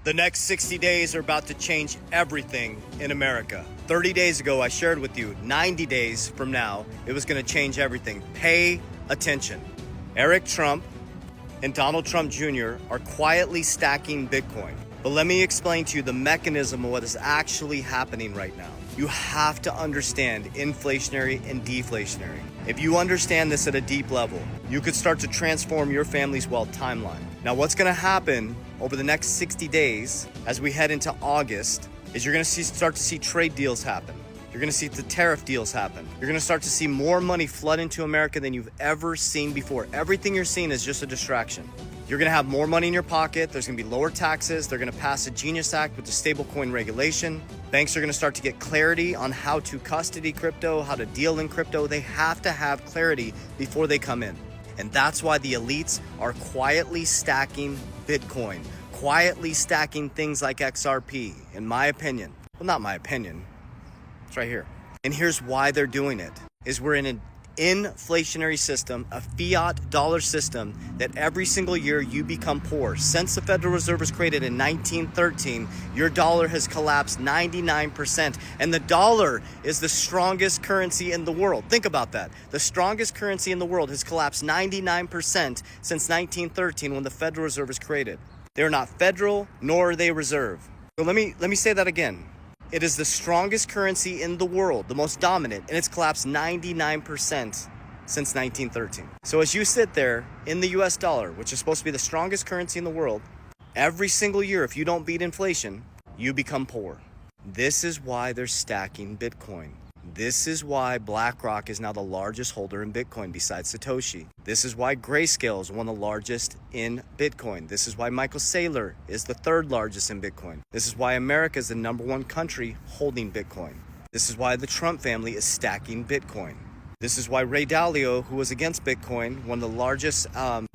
The next 60 days are about to change everything in America. 30 days ago, I shared with you, 90 days from now, it was going to change everything. Pay attention. Eric Trump and Donald Trump Jr. are quietly stacking Bitcoin. But let me explain to you the mechanism of what is actually happening right now. You have to understand inflationary and deflationary. If you understand this at a deep level, you could start to transform your family's wealth timeline. Now, what's going to happen over the next 60 days as we head into August is you're going to start to see trade deals happen. You're going to see the tariff deals happen. You're going to start to see more money flood into America than you've ever seen before. Everything you're seeing is just a distraction. You're going to have more money in your pocket. There's going to be lower taxes. They're going to pass a Genius Act with the stablecoin regulation. Banks are going to start to get clarity on how to custody crypto, how to deal in crypto. They have to have clarity before they come in. And that's why the elites are quietly stacking Bitcoin, quietly stacking things like XRP, in my opinion. Well, not my opinion. It's right here. And here's why they're doing it, is we're in an inflationary system, a fiat dollar system that every single year you become poor. Since the Federal Reserve was created in 1913, your dollar has collapsed 99%. And the dollar is the strongest currency in the world. Think about that. The strongest currency in the world has collapsed 99% since 1913 when the Federal Reserve was created. They're not federal, nor are they reserve. So let me say that again. It is the strongest currency in the world, the most dominant, and it's collapsed 99% since 1913. So as you sit there in the US dollar, which is supposed to be the strongest currency in the world, every single year, if you don't beat inflation, you become poor. This is why they're stacking Bitcoin. This is why BlackRock is now the largest holder in Bitcoin besides Satoshi. This is why Grayscale is one of the largest in Bitcoin. This is why Michael Saylor is the third largest in Bitcoin. This is why America is the #1 country holding Bitcoin. This is why the Trump family is stacking Bitcoin. This is why Ray Dalio, who was against Bitcoin, one of the largest,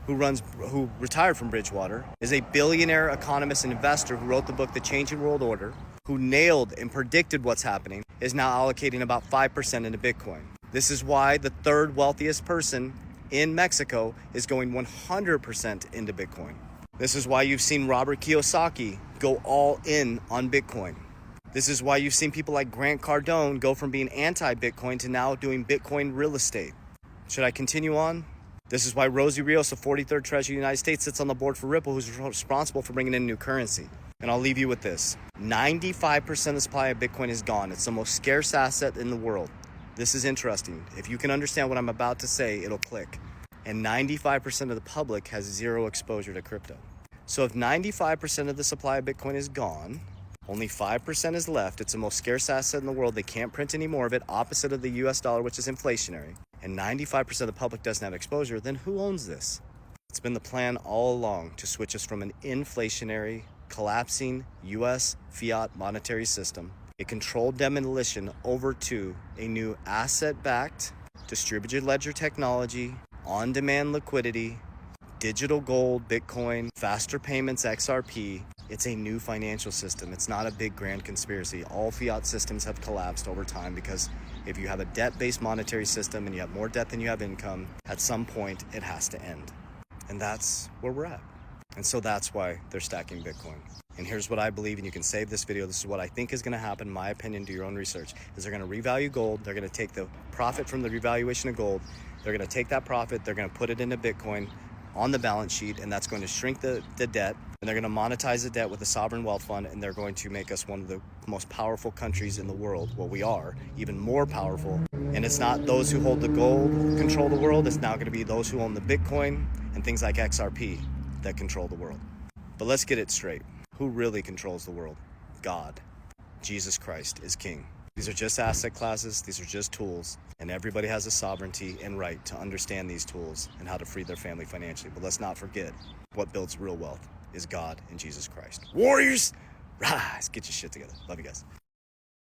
who retired from Bridgewater, is a billionaire economist and investor who wrote the book, The Changing World Order, who nailed and predicted what's happening, is now allocating about 5% into Bitcoin. This is why the third wealthiest person in Mexico is going 100% into Bitcoin. This is why you've seen Robert Kiyosaki go all in on Bitcoin. This is why you've seen people like Grant Cardone go from being anti-Bitcoin to now doing Bitcoin real estate. Should I continue on? This is why Rosie Rios, the 43rd Treasurer of the United States, sits on the board for Ripple, who's responsible for bringing in new currency. And I'll leave you with this. 95% of the supply of Bitcoin is gone. It's the most scarce asset in the world. This is interesting. If you can understand what I'm about to say, it'll click. And 95% of the public has zero exposure to crypto. So if 95% of the supply of Bitcoin is gone, only 5% is left. It's the most scarce asset in the world. They can't print any more of it, opposite of the US dollar, which is inflationary. And 95% of the public doesn't have exposure, then who owns this? It's been the plan all along to switch us from an inflationary, collapsing US fiat monetary system, a controlled demolition, over to a new asset-backed, distributed ledger technology, on-demand liquidity, digital gold, Bitcoin, faster payments, XRP. It's a new financial system. It's not a big grand conspiracy. All fiat systems have collapsed over time because if you have a debt-based monetary system and you have more debt than you have income, at some point it has to end. And that's where we're at. And so that's why they're stacking Bitcoin. And here's what I believe, and you can save this video. This is what I think is going to happen, in my opinion. Do your own research. Is they're going to revalue gold. They're going to take the profit from the revaluation of gold. They're going to take that profit. They're going to put it into Bitcoin on the balance sheet, and that's going to shrink the debt. And they're going to monetize the debt with a sovereign wealth fund, and they're going to make us one of the most powerful countries in the world. Well, we are even more powerful. And it's not those who hold the gold control the world. It's now going to be those who own the Bitcoin and things like XRP that control the world. But let's get it straight. Who really controls the world? God. Jesus Christ is king. These are just asset classes. These are just tools. And everybody has a sovereignty and right to understand these tools and how to free their family financially. But let's not forget, what builds real wealth is God and Jesus Christ. Warriors, rise. Get your shit together. Love you guys.